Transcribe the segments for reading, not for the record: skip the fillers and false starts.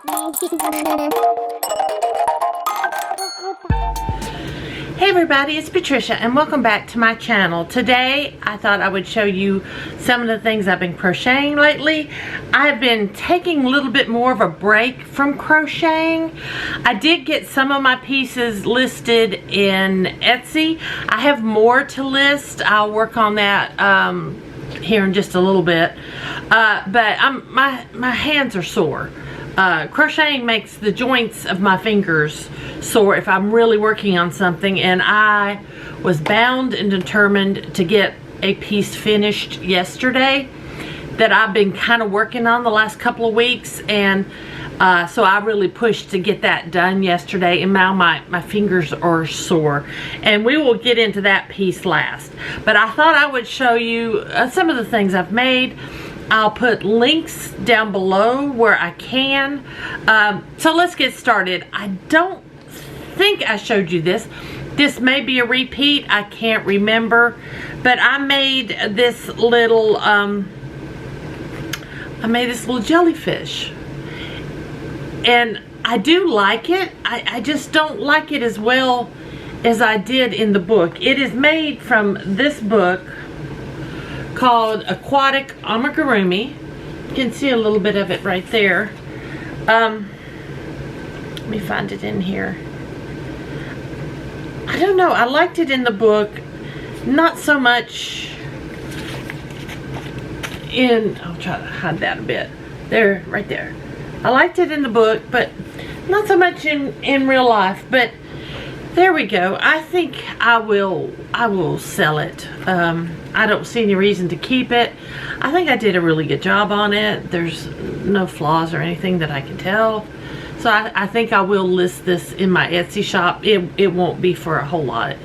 Hey everybody, it's Patricia and welcome back to my channel. Today I thought I would show you some of the things I've been crocheting lately. I've been taking a little bit more of a break from crocheting. I did get some of my pieces listed in Etsy. I have more to list. I'll work on that here in just a little bit. But my hands are sore. Crocheting makes the joints of my fingers sore if I'm really working on something, and I was bound and determined to get a piece finished yesterday that I've been kind of working on the last couple of weeks, and so I really pushed to get that done yesterday, and now my fingers are sore, and we will get into that piece last. But I thought I would show you some of the things I've made. I'll put links down below where I can. So let's get started. I don't think I showed you this. This may be a repeat. I can't remember. But I made this little jellyfish. And I do like it. I just don't like it as well as I did in the book. It is made from this book called Aquatic Amigurumi. You can see a little bit of it right there. Let me find it in here. I don't know, I liked it in the book, not so much in, I'll try to hide that a bit. There, right there. I liked it in the book, but not so much in real life. But there we go. I think I will sell it. I don't see any reason to keep it. I think I did a really good job on it. There's no flaws or anything that I can tell. So I think I will list this in my Etsy shop. It won't be for a whole lot.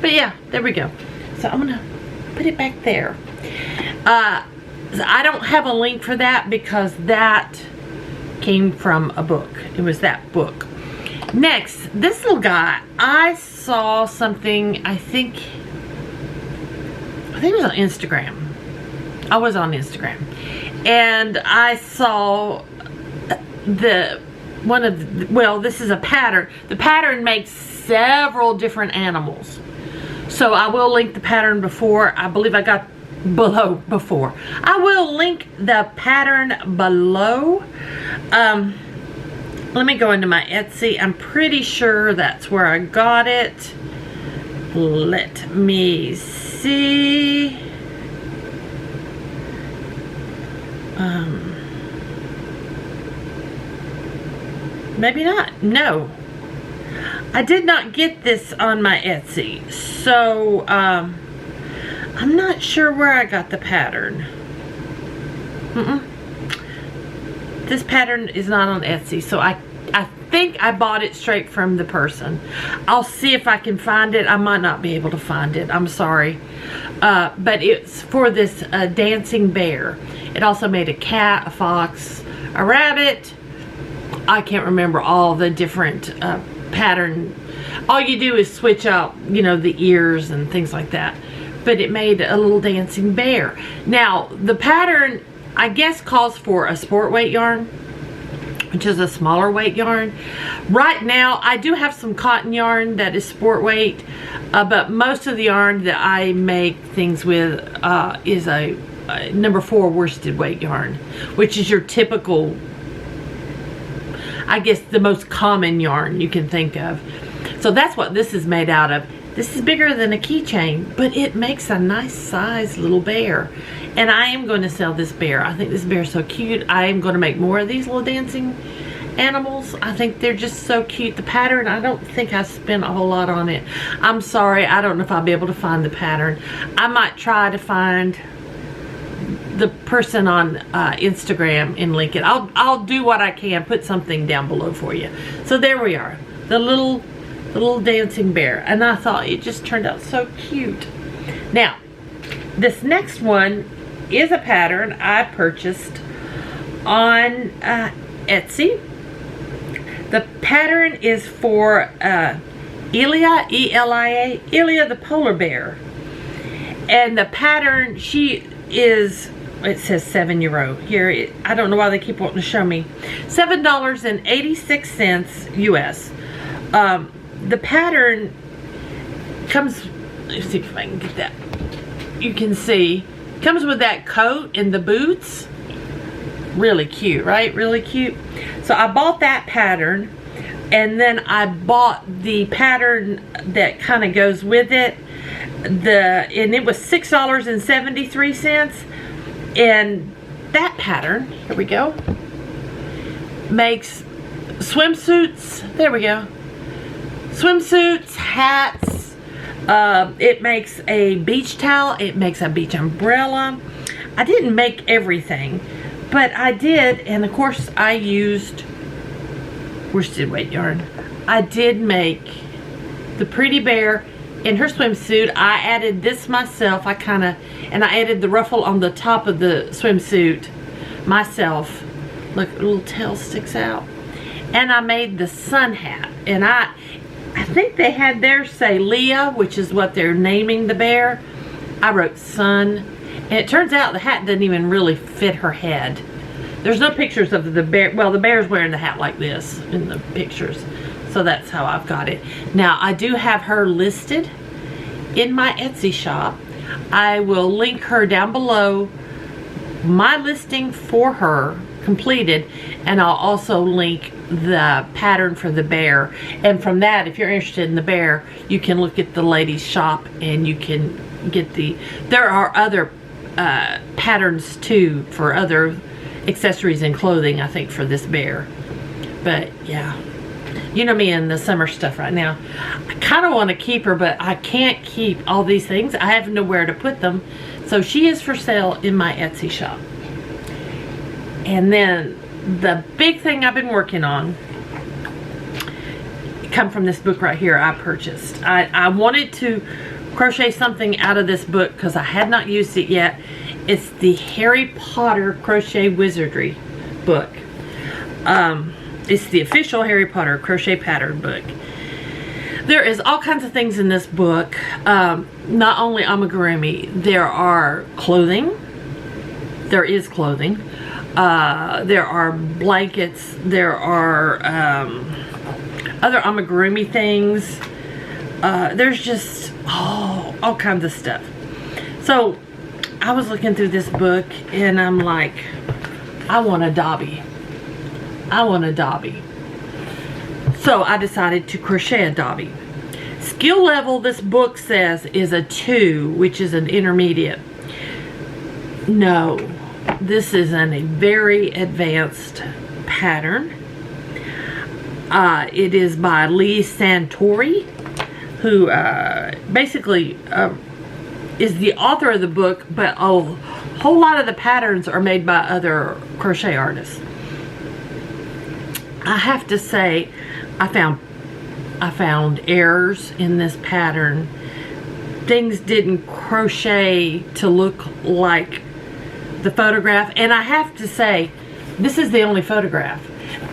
But yeah, there we go. So I'm gonna put it back there. I don't have a link for that because that came from a book. It was that book. Next, this little guy, I saw something, I think it was on Instagram. I was on Instagram. And I saw this is a pattern. The pattern makes several different animals. So I will link the pattern before. I believe I got below before. I will link the pattern below. Let me go into my Etsy. I'm pretty sure that's where I got it. Let me see. Maybe not. No. I did not get this on my Etsy. So, I'm not sure where I got the pattern. This pattern is not on Etsy, so I think I bought it straight from the person. I'll see if I can find it. I might not be able to find it. I'm sorry. But it's for this dancing bear. It also made a cat, a fox, a rabbit. I can't remember all the different pattern. All you do is switch out, you know, the ears and things like that. But it made a little dancing bear. Now, the pattern, I guess, calls for a sport weight yarn, which is a smaller weight yarn. Right now, I do have some cotton yarn that is sport weight, but most of the yarn that I make things with is a number 4 worsted weight yarn, which is your typical, I guess, the most common yarn you can think of. So that's what this is made out of. This is bigger than a keychain, but it makes a nice size little bear. And I am going to sell this bear. I think this bear is so cute. I am going to make more of these little dancing animals. I think they're just so cute. The pattern, I don't think I spent a whole lot on it. I'm sorry, I don't know if I'll be able to find the pattern. I might try to find the person on Instagram and link it. I'll do what I can, put something down below for you. So there we are, the little dancing bear, and I thought it just turned out so cute. Now, this next one is a pattern I purchased on Etsy. The pattern is for Elia, E-L-I-A, Elia the polar bear. And the pattern, she is it says €7 here. I don't know why they keep wanting to show me. $7.86 US. The pattern comes, let's see if I can get that. You can see, comes with that coat and the boots. Really cute, right? Really cute. So I bought that pattern, and then I bought the pattern that kind of goes with it. And it was $6.73. And that pattern, here we go, makes swimsuits. There we go. Swimsuits, hats. It makes a beach towel. It makes a beach umbrella. I didn't make everything, but I did. And of course I used worsted weight yarn. I did make the pretty bear in her swimsuit. I added this myself. I added the ruffle on the top of the swimsuit myself. Look, a little tail sticks out. And I made the sun hat. And I think they had theirs say Leah, which is what they're naming the bear. I wrote sun. And it turns out the hat doesn't even really fit her head. There's no pictures of the bear. Well, the bear's wearing the hat like this in the pictures. So that's how I've got it. Now, I do have her listed in my Etsy shop. I will link her down below, my listing for her completed, and I'll also link the pattern for the bear. And from that, if you're interested in the bear, you can look at the ladies shop and you can get there are other patterns too for other accessories and clothing, I think, for this bear. But yeah, you know me and the summer stuff right now. I kind of want to keep her, but I can't keep all these things. I have nowhere to put them. So she is for sale in my Etsy shop. And then the big thing I've been working on come from this book right here I purchased. I wanted to crochet something out of this book because I had not used it yet. It's the Harry Potter Crochet Wizardry book. It's the official Harry Potter crochet pattern book. There is all kinds of things in this book. Not only amigurumi, there are clothing. There is clothing. There are blankets. There are other amigurumi things. There's just all kinds of stuff. So I was looking through this book and I'm like, I want a dobby. I want a dobby. So I decided to crochet a dobby. Skill level, this book says, is a 2, which is an intermediate. No, this is a very advanced pattern. It is by Lee Santori, who basically is the author of the book, but a whole lot of the patterns are made by other crochet artists. I have to say, I found errors in this pattern. Things didn't crochet to look like the photograph, and I have to say, this is the only photograph.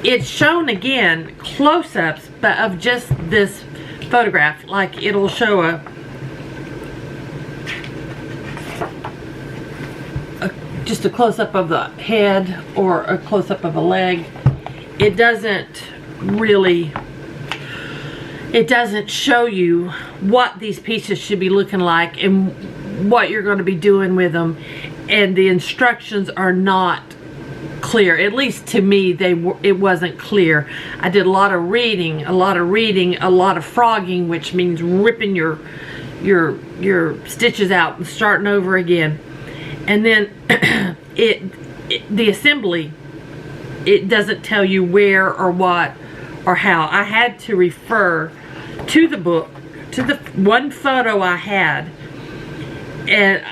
It's shown again close-ups, but of just this photograph. Like it'll show just a close-up of the head or a close-up of a leg. It doesn't really, it doesn't show you what these pieces should be looking like and what you're going to be doing with them, and the instructions are not clear. At least to me, it wasn't clear. I did a lot of reading, a lot of frogging, which means ripping your stitches out and starting over again. And then the assembly, it doesn't tell you where or what or how. I had to refer to the book, to the one photo I had, and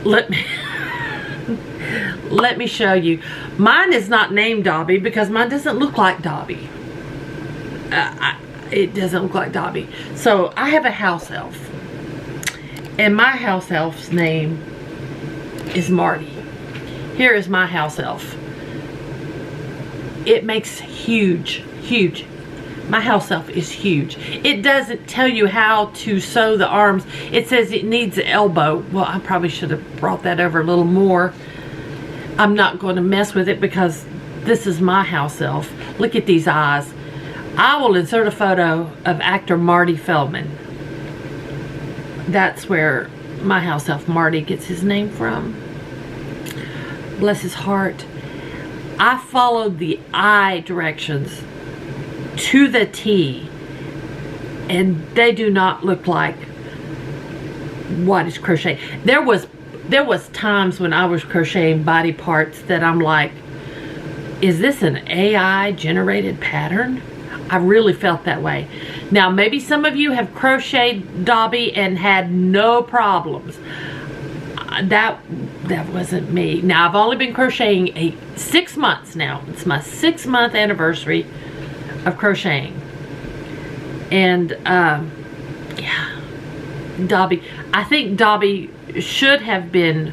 let me show you. Mine is not named Dobby because mine doesn't look like Dobby. It doesn't look like Dobby. So I have a house elf, and my house elf's name is Marty. Here is my house elf. It makes huge My house elf is huge. It doesn't tell you how to sew the arms. It says it needs an elbow. Well, I probably should have brought that over a little more. I'm not going to mess with it because this is my house elf. Look at these eyes. I will insert a photo of actor Marty Feldman. That's where my house elf Marty gets his name from. Bless his heart. I followed the eye directions to the T, and they do not look like what is crochet. There was times when I was crocheting body parts that I'm like, is this an AI generated pattern? I really felt that way. Now maybe some of you have crocheted Dobby and had no problems. That wasn't me. Now I've only been crocheting 6 months now. It's my 6-month anniversary of crocheting. And yeah, Dobby. I think Dobby should have been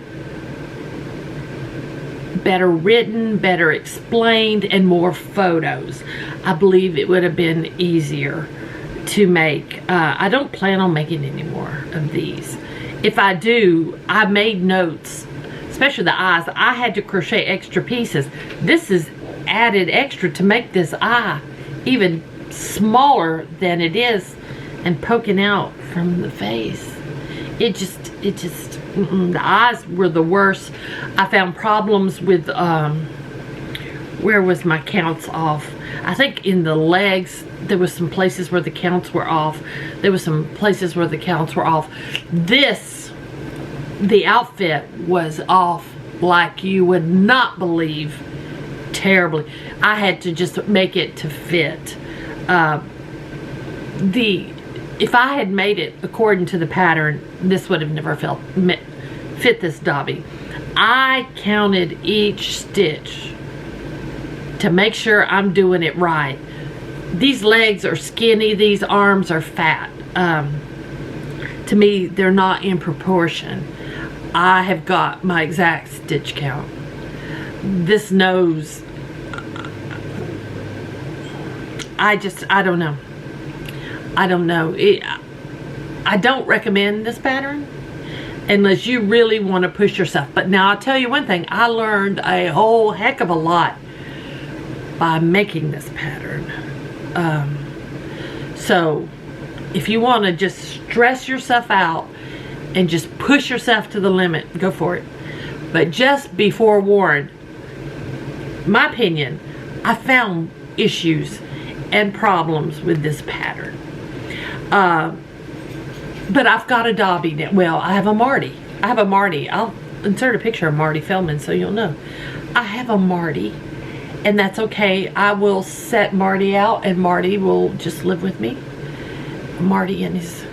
better written, better explained, and more photos. I believe it would have been easier to make. I don't plan on making any more of these. If I do, I made notes, especially the eyes. I had to crochet extra pieces. This is added extra to make this eye even smaller than it is and poking out from the face. It just the eyes were the worst. I found problems with where was my counts off? I think in the legs there was some places where the counts were off. There was some places where the counts were off. The outfit was off like you would not believe. Terribly. I had to just make it to fit. If I had made it according to the pattern, this would have never fit this Dobby. I counted each stitch to make sure I'm doing it right. These legs are skinny, these arms are fat. To me, they're not in proportion. I have got my exact stitch count. This nose, I don't know. I don't know. I don't recommend this pattern unless you really want to push yourself. But now I'll tell you one thing. I learned a whole heck of a lot by making this pattern. So if you want to just stress yourself out and just push yourself to the limit, go for it. But just be forewarned. My opinion, I found issues and problems with this pattern. But I've got a Dobby now. Well, I have a Marty. I'll insert a picture of Marty Feldman so you'll know. I have a Marty, and that's okay. I will set Marty out, and Marty will just live with me. Marty and his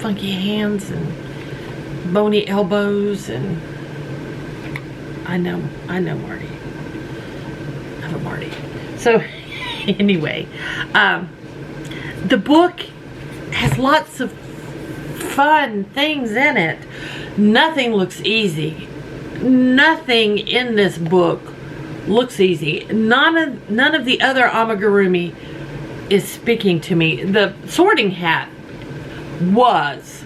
funky hands and bony elbows, and I know Marty. I have a Marty. So anyway, the book has lots of fun things in it. Nothing looks easy. Nothing in this book looks easy. None of the other amigurumi is speaking to me. The sorting hat was.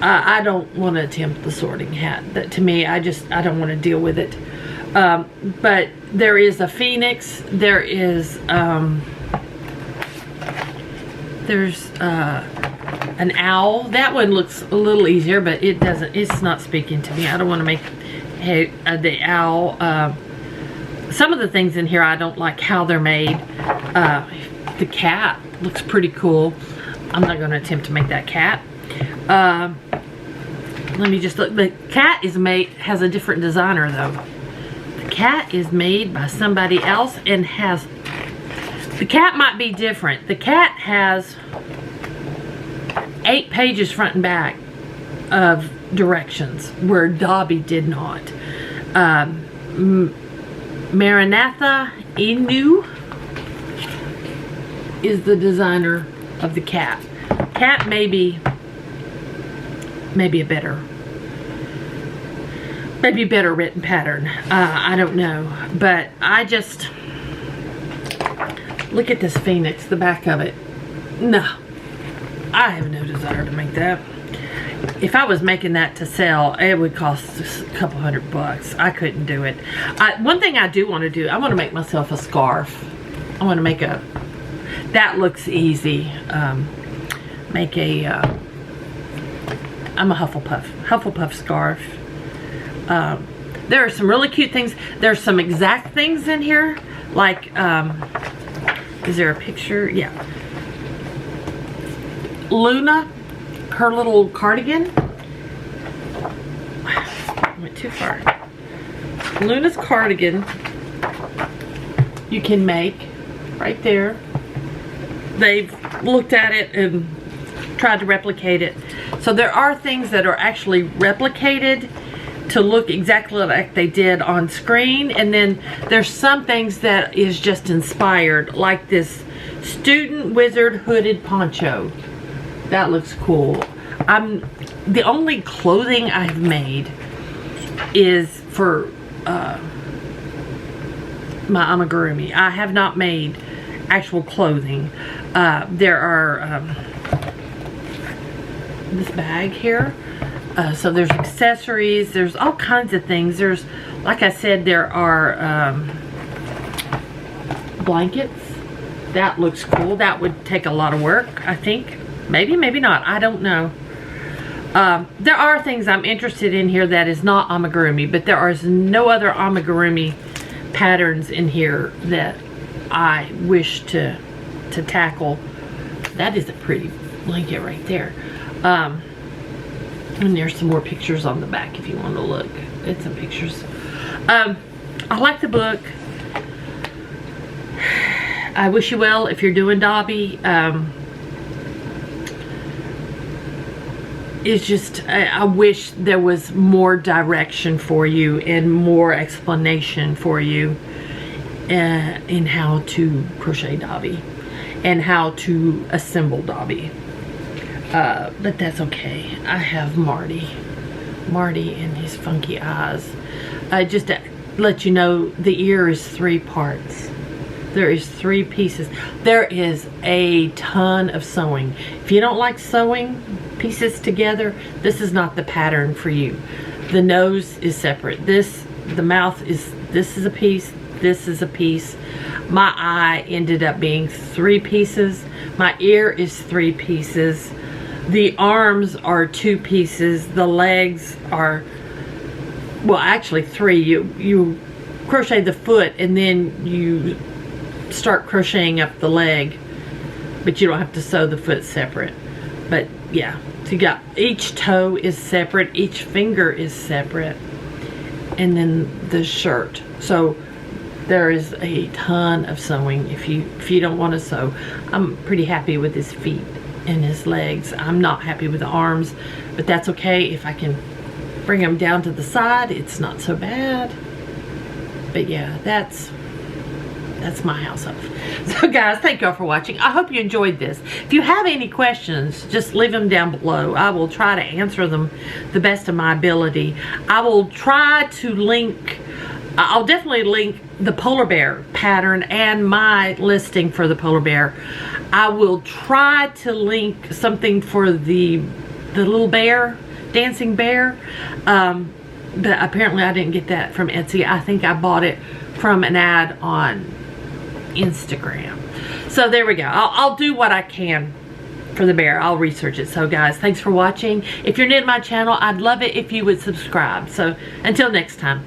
I don't want to attempt the sorting hat. That, to me, I don't want to deal with it. But there is a phoenix. There is there's an owl. That one looks a little easier, but it's not speaking to me. I don't want to make the owl. Some of the things in here I don't like how they're made. The cat looks pretty cool. I'm not going to attempt to make that cat. Let me just look. The cat has a different designer though. The cat is made by somebody else and has. The cat might be different. The cat has 8 pages front and back of directions where Dobby did not. Maranatha Inu is the designer of the cat. Cat may be a better written pattern. I don't know, but Look at this phoenix, the back of it. No, I have no desire to make that. If I was making that to sell, it would cost a couple $100. I couldn't do it. One thing I do want to do, I want to make myself a scarf. I want to make a, that looks easy. Make a, I'm a Hufflepuff scarf. There are some really cute things. There's some exact things in here. Like, is there a picture? Yeah. Luna, her little cardigan. I went too far. Luna's cardigan, you can make right there. They've looked at it and tried to replicate it. So there are things that are actually replicated to look exactly like they did on screen, and then there's some things that is just inspired, like this student wizard hooded poncho. That looks cool. The only clothing I've made is for my amigurumi. I have not made actual clothing. There are this bag here. So there's accessories, there's all kinds of things. There's, like I said, there are blankets. That looks cool. That would take a lot of work, I think. Maybe, maybe not. I don't know. There are things I'm interested in here that is not amigurumi, but there is no other amigurumi patterns in here that I wish to tackle. That is a pretty blanket right there. And there's some more pictures on the back if you want to look at some pictures. I like the book. I wish you well if you're doing Dobby. It's just, I wish there was more direction for you and more explanation for you in how to crochet Dobby and how to assemble Dobby. But that's okay. I have Marty and his funky eyes. Just to let you know, the ear is 3 parts. There is 3 pieces. There is a ton of sewing. If you don't like sewing pieces together, this is not the pattern for you. The nose is separate. The mouth is, this is a piece, this is a piece. My eye ended up being 3 pieces. My ear is 3 pieces. The arms are 2 pieces. The legs are, well, actually 3. You crochet the foot and then you start crocheting up the leg, but you don't have to sew the foot separate. But yeah, so you got, each toe is separate, each finger is separate, and then the shirt. So there is a ton of sewing if you don't want to sew. I'm pretty happy with his feet and his legs. I'm not happy with the arms, but that's okay. If I can bring them down to the side, it's not so bad. But yeah, that's my house elf. So guys, thank y'all for watching. I hope you enjoyed this. If you have any questions, just leave them down below. I will try to answer them the best of my ability. I will try to link, I'll definitely link the polar bear pattern and my listing for the polar bear. I will try to link something for the little bear, dancing bear. But apparently I didn't get that from Etsy. I think I bought it from an ad on Instagram. So there we go. I'll do what I can for the bear. I'll research it. So guys, thanks for watching. If you're new to my channel, I'd love it if you would subscribe. So until next time.